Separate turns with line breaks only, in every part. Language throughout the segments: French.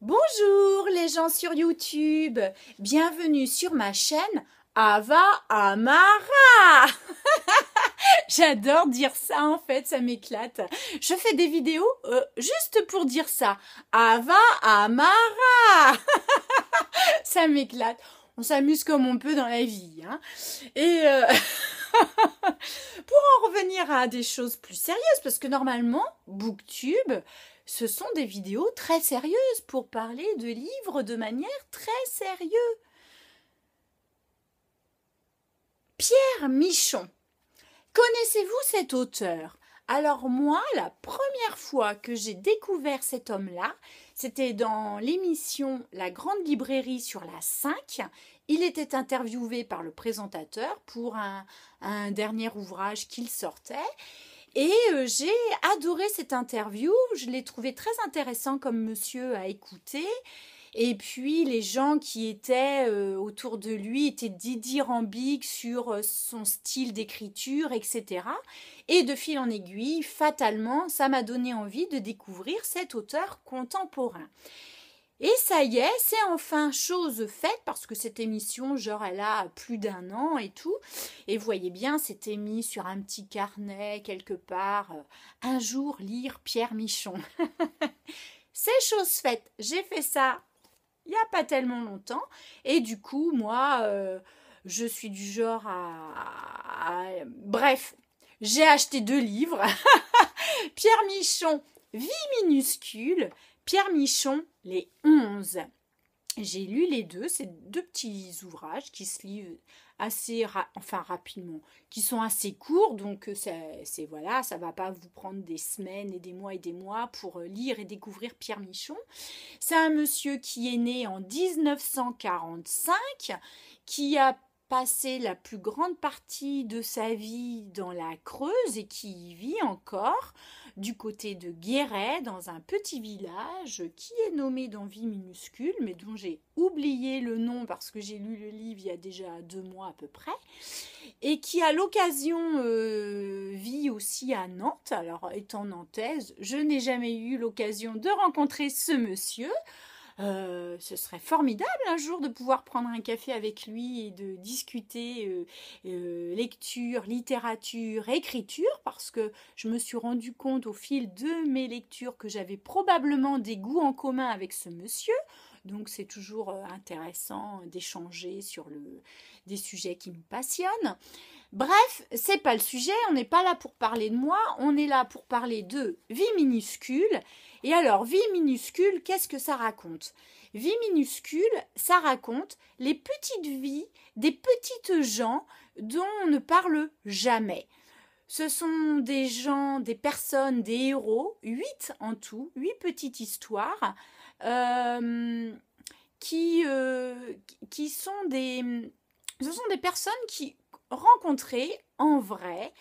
Bonjour les gens sur YouTube, bienvenue sur ma chaîne Ava Amara. J'adore dire ça en fait, ça m'éclate. Je fais des vidéos juste pour dire ça. Ava Amara. Ça m'éclate. On s'amuse comme on peut dans la vie, hein. Et pour en revenir à des choses plus sérieuses, parce que normalement, BookTube, ce sont des vidéos très sérieuses pour parler de livres de manière très sérieuse. Pierre Michon. Connaissez-vous cet auteur? Alors moi, la première fois que j'ai découvert cet homme-là, c'était dans l'émission La Grande Librairie sur la 5. Il était interviewé par le présentateur pour un dernier ouvrage qu'il sortait. Et j'ai adoré cette interview, je l'ai trouvé très intéressant comme monsieur à écouter. Et puis les gens qui étaient autour de lui étaient dithyrambiques sur son style d'écriture, etc. Et de fil en aiguille, fatalement, ça m'a donné envie de découvrir cet auteur contemporain. Et ça y est, c'est enfin chose faite parce que cette émission, genre, elle a plus d'1 an et tout. Et vous voyez bien, c'était mis sur un petit carnet quelque part. Un jour, lire Pierre Michon. C'est chose faite. J'ai fait ça il n'y a pas tellement longtemps. Et du coup, moi, je suis du genre Bref, j'ai acheté 2 livres. Pierre Michon, Vie minuscule. Pierre Michon, les 11. J'ai lu les deux, c'est 2 petits ouvrages qui se lisent assez rapidement, qui sont assez courts, donc c'est voilà, ça va pas vous prendre des semaines et des mois pour lire et découvrir Pierre Michon. C'est un monsieur qui est né en 1945, qui a passé la plus grande partie de sa vie dans la Creuse et qui y vit encore du côté de Guéret, dans un petit village qui est nommé dans Vie minuscule, mais dont j'ai oublié le nom parce que j'ai lu le livre il y a déjà 2 mois à peu près, et qui à l'occasion vit aussi à Nantes. Alors étant nantaise, je n'ai jamais eu l'occasion de rencontrer ce monsieur. Ce serait formidable un jour de pouvoir prendre un café avec lui et de discuter lecture, littérature, écriture, parce que je me suis rendu compte au fil de mes lectures que j'avais probablement des goûts en commun avec ce monsieur. Donc c'est toujours intéressant d'échanger sur des sujets qui nous passionnent. Bref, c'est pas le sujet, on n'est pas là pour parler de moi, on est là pour parler de Vie minuscule. Et alors, Vie minuscule, qu'est-ce que ça raconte? Vie minuscule, ça raconte les petites vies des petites gens dont on ne parle jamais. Ce sont des gens, des personnes, des héros, 8 en tout, 8 petites histoires, qui, qui sont ce sont des personnes qui rencontrées en vrai,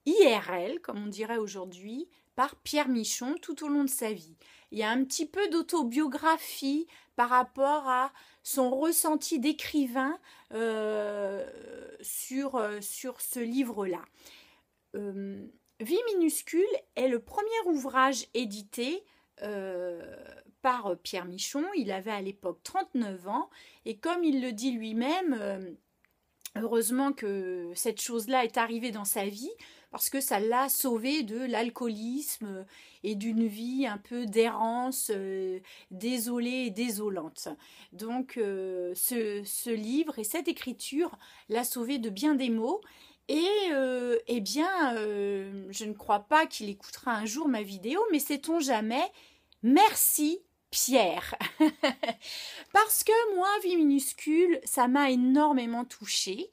IRL, comme on dirait aujourd'hui, par Pierre Michon tout au long de sa vie. Il y a un petit peu d'autobiographie par rapport à son ressenti d'écrivain sur ce livre-là. Vie minuscule est le premier ouvrage édité par Pierre Michon. Il avait à l'époque 39 ans et comme il le dit lui-même, heureusement que cette chose-là est arrivée dans sa vie parce que ça l'a sauvé de l'alcoolisme et d'une vie un peu d'errance désolée et désolante. Donc ce livre et cette écriture l'a sauvé de bien des maux. Et eh bien, je ne crois pas qu'il écoutera un jour ma vidéo, mais sait-on jamais. Merci Pierre. Parce que moi, Vie minuscule, ça m'a énormément touchée.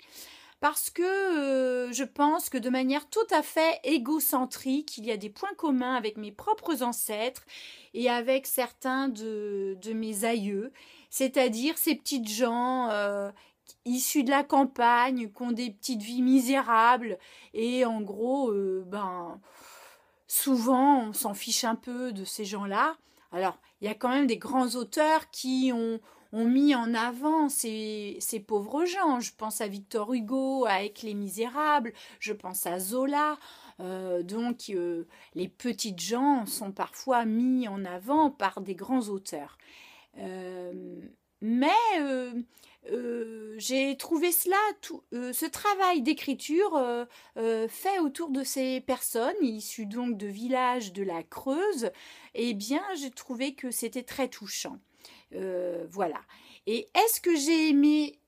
Parce que je pense que de manière tout à fait égocentrique, il y a des points communs avec mes propres ancêtres et avec certains de mes aïeux, c'est-à-dire ces petites gens issus de la campagne, qui ont des petites vies misérables et en gros, souvent on s'en fiche un peu de ces gens-là. Alors, il y a quand même des grands auteurs qui ont mis en avant ces pauvres gens. Je pense à Victor Hugo, avec Les Misérables, je pense à Zola. Donc, les petites gens sont parfois mis en avant par des grands auteurs. Mais j'ai trouvé ce travail d'écriture fait autour de ces personnes, issues donc de villages de la Creuse, eh bien, j'ai trouvé que c'était très touchant. Voilà. Et est-ce que j'ai aimé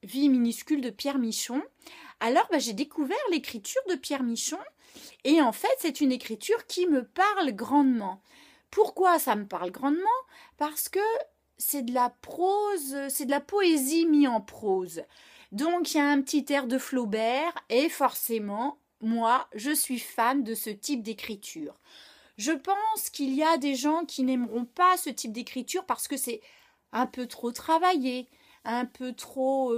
Vie minuscule de Pierre Michon? Alors, j'ai découvert l'écriture de Pierre Michon, et en fait, c'est une écriture qui me parle grandement. Pourquoi ça me parle grandement? Parce que c'est de la prose, c'est de la poésie mise en prose. Donc il y a un petit air de Flaubert et forcément, moi, je suis fan de ce type d'écriture. Je pense qu'il y a des gens qui n'aimeront pas ce type d'écriture parce que c'est un peu trop travaillé, un peu trop,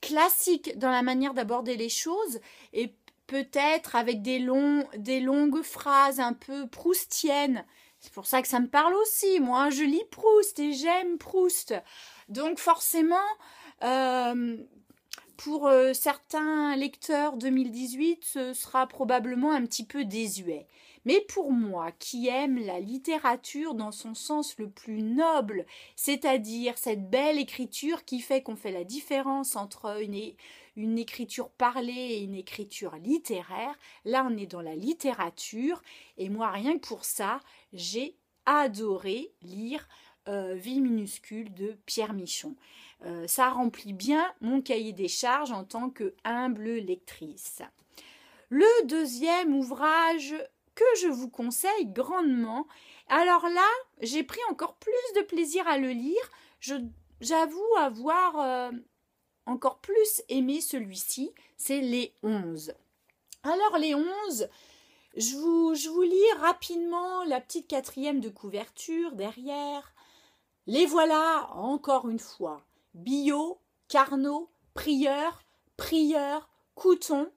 classique dans la manière d'aborder les choses et peut-être avec des longues phrases un peu proustiennes. C'est pour ça que ça me parle aussi. Moi, je lis Proust et j'aime Proust. Donc forcément, pour certains lecteurs 2018, ce sera probablement un petit peu désuet. Mais pour moi, qui aime la littérature dans son sens le plus noble, c'est-à-dire cette belle écriture qui fait qu'on fait la différence entre une écriture parlée et une écriture littéraire, là on est dans la littérature, et moi rien que pour ça, j'ai adoré lire Vie minuscule de Pierre Michon. Ça remplit bien mon cahier des charges en tant que humble lectrice. Le deuxième ouvrage que je vous conseille grandement, alors là, j'ai pris encore plus de plaisir à le lire. J'avoue avoir encore plus aimé celui-ci, c'est Les 11. Alors les 11, je vous lis rapidement la petite quatrième de couverture derrière. Les voilà encore une fois. Biot, Carnot, Prieur, Couthon,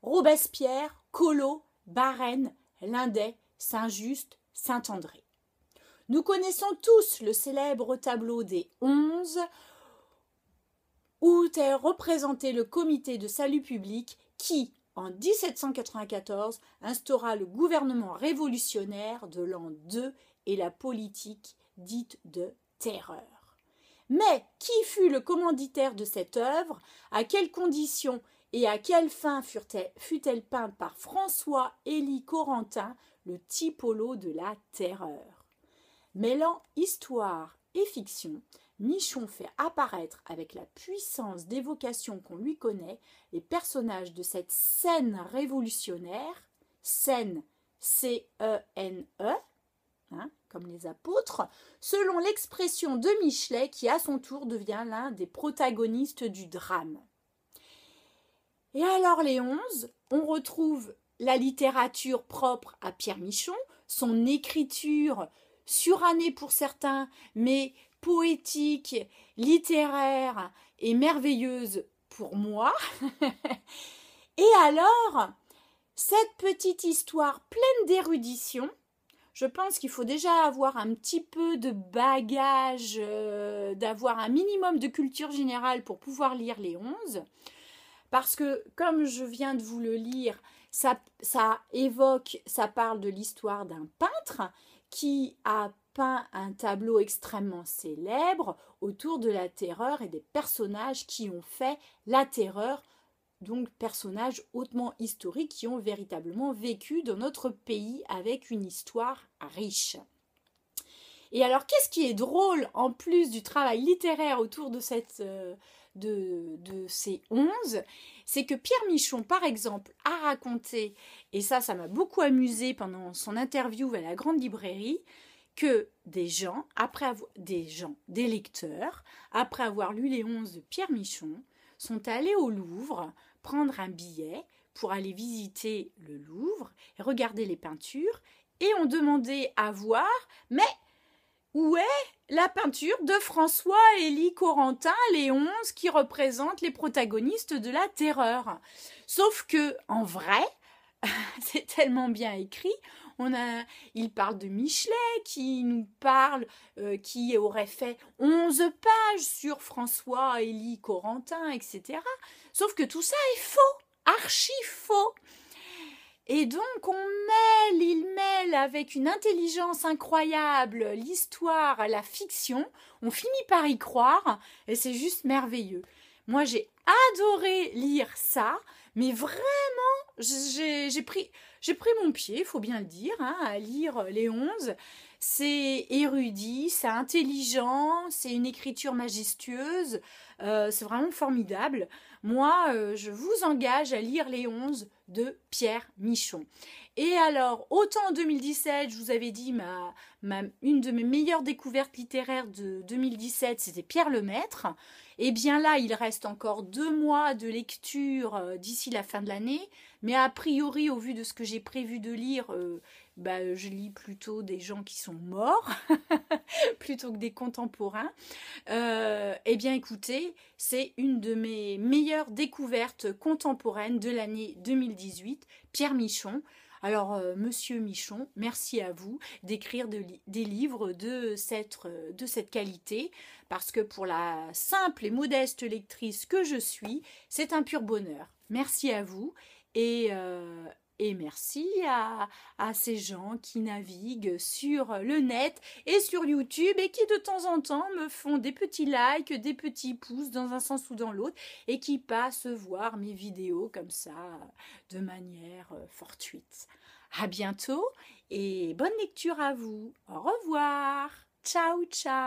Robespierre, Collot, Barrène, Lindet, Saint-Just, Saint-André. Nous connaissons tous le célèbre tableau des 11 où est représenté le comité de salut public qui, en 1794, instaura le gouvernement révolutionnaire de l'an 2 et la politique dite de terreur. Mais qui fut le commanditaire de cette œuvre? À quelles conditions et à quelle fin fut-elle peinte par François-Élie Corentin, le Tiepolo de la terreur? Mêlant histoire et fiction, Michon fait apparaître avec la puissance d'évocation qu'on lui connaît les personnages de cette scène révolutionnaire, scène C-E-N-E, comme les apôtres, selon l'expression de Michelet qui à son tour devient l'un des protagonistes du drame. Et alors les 11, on retrouve la littérature propre à Pierre Michon, son écriture surannée pour certains, mais poétique, littéraire et merveilleuse pour moi. Et alors, cette petite histoire pleine d'érudition, je pense qu'il faut déjà avoir un petit peu de bagage, d'avoir un minimum de culture générale pour pouvoir lire les 11. Parce que, comme je viens de vous le lire, ça parle de l'histoire d'un peintre qui a peint un tableau extrêmement célèbre autour de la terreur et des personnages qui ont fait la terreur, donc personnages hautement historiques qui ont véritablement vécu dans notre pays avec une histoire riche. Et alors, qu'est-ce qui est drôle en plus du travail littéraire autour de ces 11, c'est que Pierre Michon, par exemple, a raconté, et ça m'a beaucoup amusé pendant son interview à la Grande Librairie, que des lecteurs, après avoir lu les 11 de Pierre Michon, sont allés au Louvre prendre un billet pour aller visiter le Louvre et regarder les peintures et ont demandé à voir, mais où est la peinture de François-Élie Corentin, les 11 qui représentent les protagonistes de la terreur? Sauf que, en vrai, c'est tellement bien écrit, Il parle de Michelet qui nous parle, qui aurait fait 11 pages sur François, Élie, Corentin, etc. Sauf que tout ça est faux, archi faux. Et donc il mêle avec une intelligence incroyable l'histoire, la fiction, on finit par y croire et c'est juste merveilleux. Moi j'ai adoré lire ça, mais vraiment j'ai pris mon pied, il faut bien le dire, hein, à lire les 11. C'est érudit, c'est intelligent, c'est une écriture majestueuse, c'est vraiment formidable. Moi, je vous engage à lire les 11 de Pierre Michon. Et alors, autant en 2017, je vous avais dit, une de mes meilleures découvertes littéraires de 2017, c'était Pierre Lemaître. Et bien là, il reste encore 2 mois de lecture d'ici la fin de l'année. Mais a priori, au vu de ce que j'ai prévu de lire, je lis plutôt des gens qui sont morts plutôt que des contemporains. Eh bien écoutez, c'est une de mes meilleures découvertes contemporaines de l'année 2018, Pierre Michon. Alors, Monsieur Michon, merci à vous d'écrire des livres de cette qualité, parce que pour la simple et modeste lectrice que je suis, c'est un pur bonheur. Merci à vous et merci à ces gens qui naviguent sur le net et sur YouTube et qui de temps en temps me font des petits likes, des petits pouces dans un sens ou dans l'autre et qui passent voir mes vidéos comme ça de manière fortuite. À bientôt et bonne lecture à vous. Au revoir. Ciao, ciao.